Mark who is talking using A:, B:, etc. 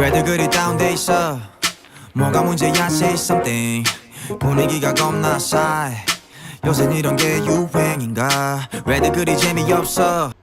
A: 왜들 그리 다운돼 있어 뭐가 문제야 say something 분위기가 겁나 싸해 요새 이런 게 유행인가 왜들 그리 재미없어